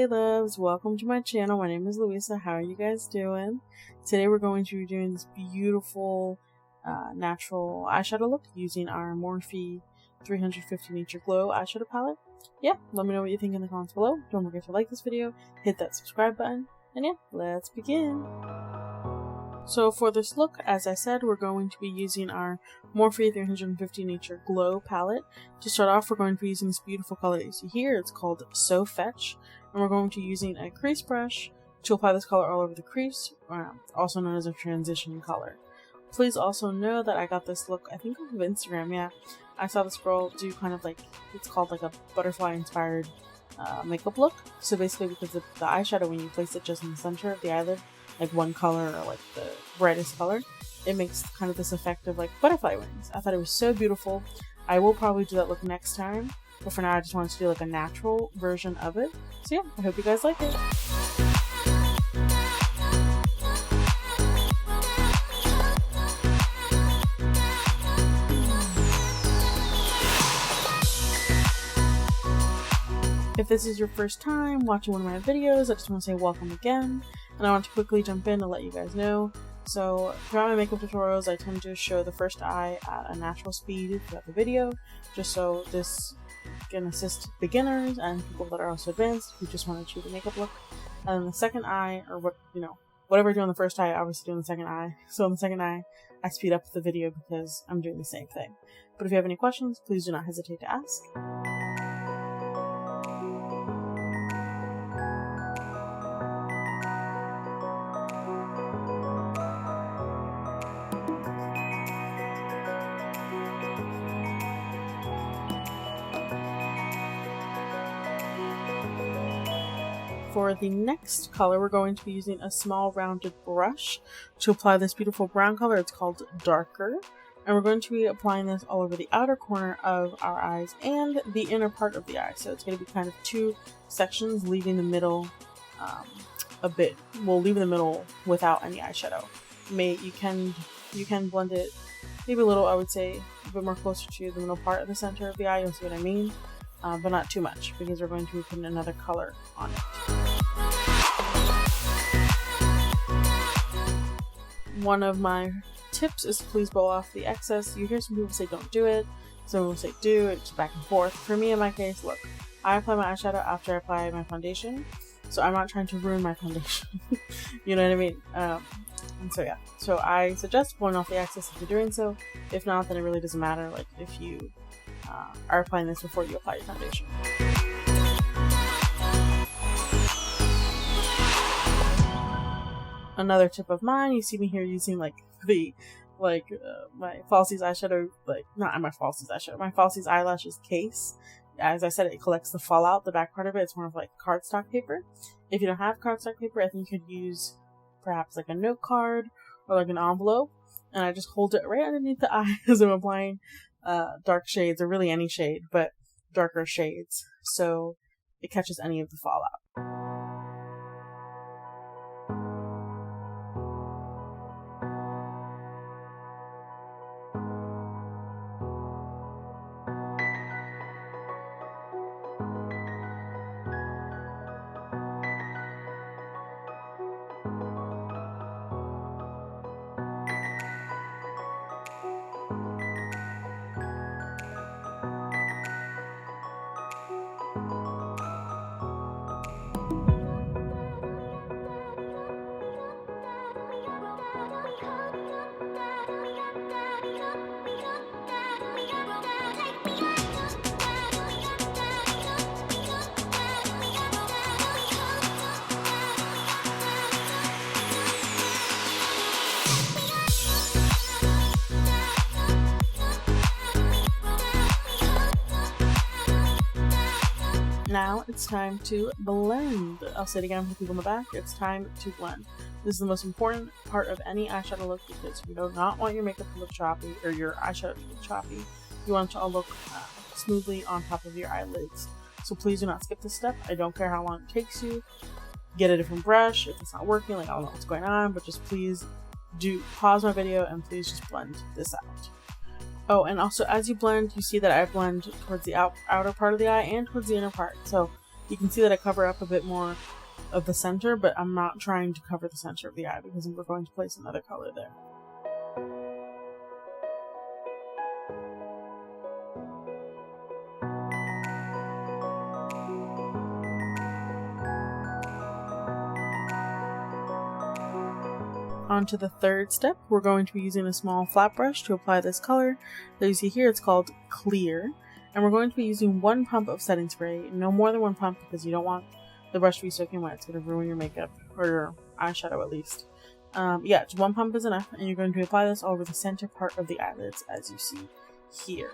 loves, welcome to my channel. My name is Luisa. How are you guys doing? Today we're going to be doing this beautiful natural eyeshadow look using our Morphe 350 Nature Glow eyeshadow palette. Yeah, let me know what you think in the comments below. Don't forget to like this video, hit that subscribe button, and yeah, let's begin. So for this look, as I said, we're going to be using our Morphe 350 Nature Glow palette. To start off, we're going to be using this beautiful color that you see here. It's called So Fetch, and we're going to be using a crease brush to apply this color all over the crease, also known as a transition color. Please also know that I got this look, I think off of Instagram, yeah. I saw this girl do kind of like, it's called like a butterfly inspired makeup look. So basically because the eyeshadow, when you place it just in the center of the eyelid, like one color or like the brightest color, it makes kind of this effect of like butterfly wings. I thought it was so beautiful. I will probably do that look next time, but for now I just wanted to do like a natural version of it. So yeah, I hope you guys like it. If this is your first time watching one of my videos, I just want to say welcome again, and I want to quickly jump in and let you guys know. So throughout my makeup tutorials, I tend to show the first eye at a natural speed throughout the video, just so this can assist beginners and people that are also advanced who just want to achieve a makeup look. And then the second eye, or whatever I do on the first eye, I obviously do on the second eye. So on the second eye, I speed up the video because I'm doing the same thing. But if you have any questions, please do not hesitate to ask. For the next color, we're going to be using a small rounded brush to apply this beautiful brown color. It's called Darker, and we're going to be applying this all over the outer corner of our eyes and the inner part of the eye. So it's going to be kind of two sections, leaving the middle a bit. We'll leave the middle without any eyeshadow. You can blend it maybe a little, I would say, a bit more closer to the middle part of the center of the eye. You'll see what I mean, but not too much because we're going to be putting another color on it. One of my tips is to please blow off the excess. You hear some people say don't do it, some people say do it, just back and forth. For me, in my case, look, I apply my eyeshadow after I apply my foundation, so I'm not trying to ruin my foundation. You know what I mean? And so yeah, so I suggest blowing off the excess if you're doing so. If not, then it really doesn't matter, like if you are applying this before you apply your foundation. Another tip of mine, you see me here using my Falsies eyeshadow, my Falsies eyelashes case. As I said, it collects the fallout, the back part of it. It's more of like cardstock paper. If you don't have cardstock paper, I think you could use perhaps like a note card or like an envelope, and I just hold it right underneath the eye as I'm applying dark shades, or really any shade, but darker shades, so it catches any of the fallout. Now it's time to blend. I'll say it again for people in the back. It's time to blend. This is the most important part of any eyeshadow look because you do not want your makeup to look choppy or your eyeshadow to look choppy. You want it to all look smoothly on top of your eyelids. So please do not skip this step. I don't care how long it takes you. Get a different brush if it's not working. Like, I don't know what's going on, but just please do pause my video and please just blend this out. Oh, and also as you blend, you see that I blend towards the outer part of the eye and towards the inner part. So You can see that I cover up a bit more of the center, but I'm not trying to cover the center of the eye because we're going to place another color there. On to the third step, we're going to be using a small flat brush to apply this color that you see here. It's called Clear, and we're going to be using 1 pump of setting spray, no more than 1 pump because you don't want the brush to be soaking wet. It's going to ruin your makeup, or your eyeshadow at least. Yeah, just 1 pump is enough, and you're going to apply this all over the center part of the eyelids as you see here.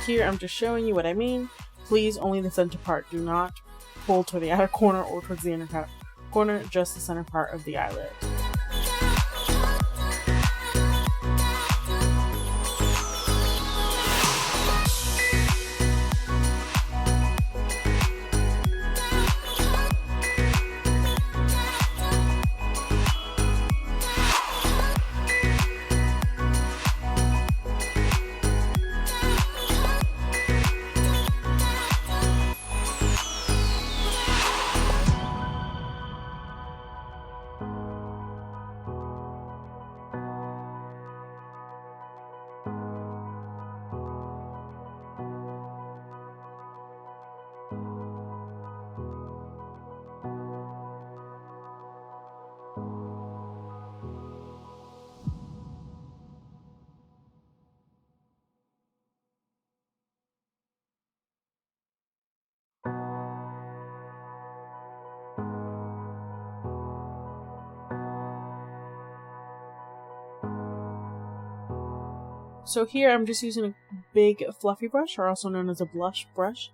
Here I'm just showing you what I mean. Please, only the center part. Do not pull to the outer corner or towards the inner corner, just the center part of the eyelid. So here I'm just using a big fluffy brush, or also known as a blush brush,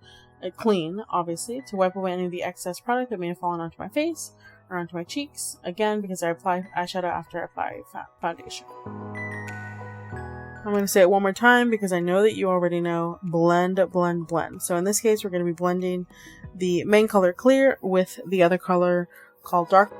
clean obviously, to wipe away any of the excess product that may have fallen onto my face or onto my cheeks, again because I apply eyeshadow after I apply foundation. I'm going to say it one more time because I know that you already know: blend, blend, blend. So in this case we're going to be blending the main color Clear with the other color called Dark.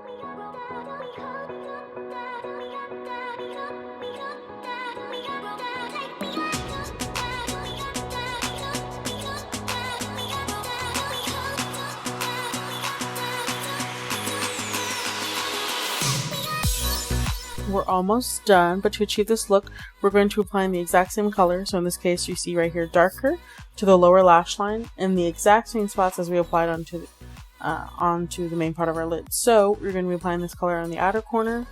We're almost done, but to achieve this look, we're going to apply the exact same color. So in this case, you see right here, darker to the lower lash line in the exact same spots as we applied onto the main part of our lid. So we're going to be applying this color on the outer corner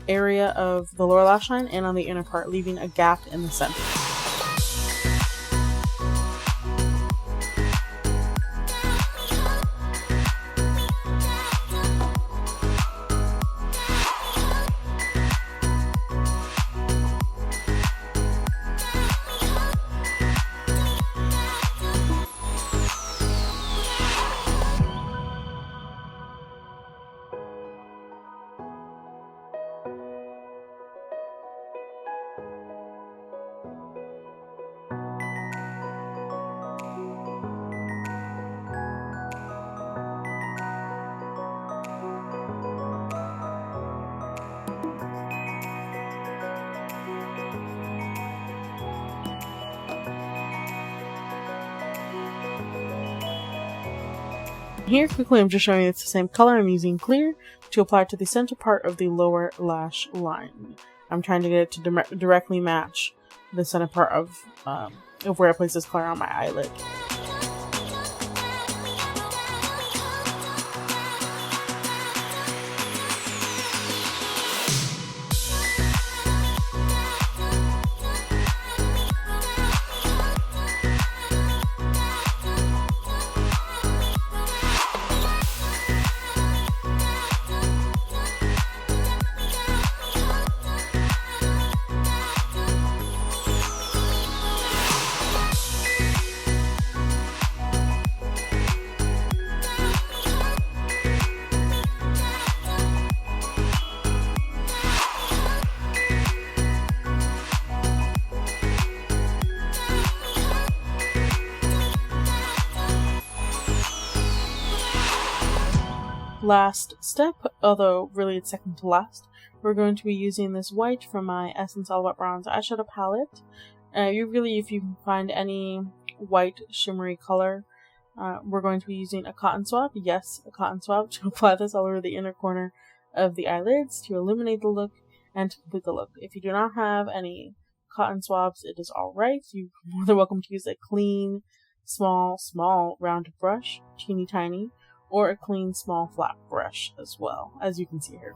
area of the lower lash line and on the inner part, leaving a gap in the center. Here quickly I'm just showing you it's the same color. I'm using Clear to apply to the center part of the lower lash line. I'm trying to get it to directly match the center part of where I place this color on my eyelid. Last step, although really it's second to last, we're going to be using this white from my Essence All About Bronze eyeshadow palette. If you can find any white shimmery color, we're going to be using a cotton swab. Yes, a cotton swab to apply this all over the inner corner of the eyelids to illuminate the look and to complete the look. If you do not have any cotton swabs, it is alright. You're more than welcome to use a clean, small round brush, teeny tiny, or a clean, small, flat brush as well, as you can see here.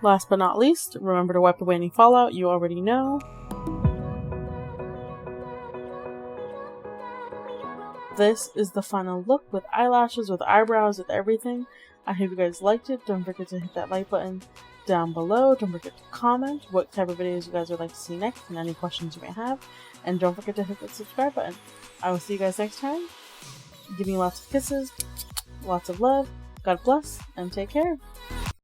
Last but not least, remember to wipe away any fallout, you already know. This is the final look with eyelashes, with eyebrows, with everything. I hope you guys liked it. Don't forget to hit that like button down below. Don't forget to comment what type of videos you guys would like to see next and any questions you may have. And don't forget to hit that subscribe button. I will see you guys next time. Give me lots of kisses, lots of love. God bless, and take care.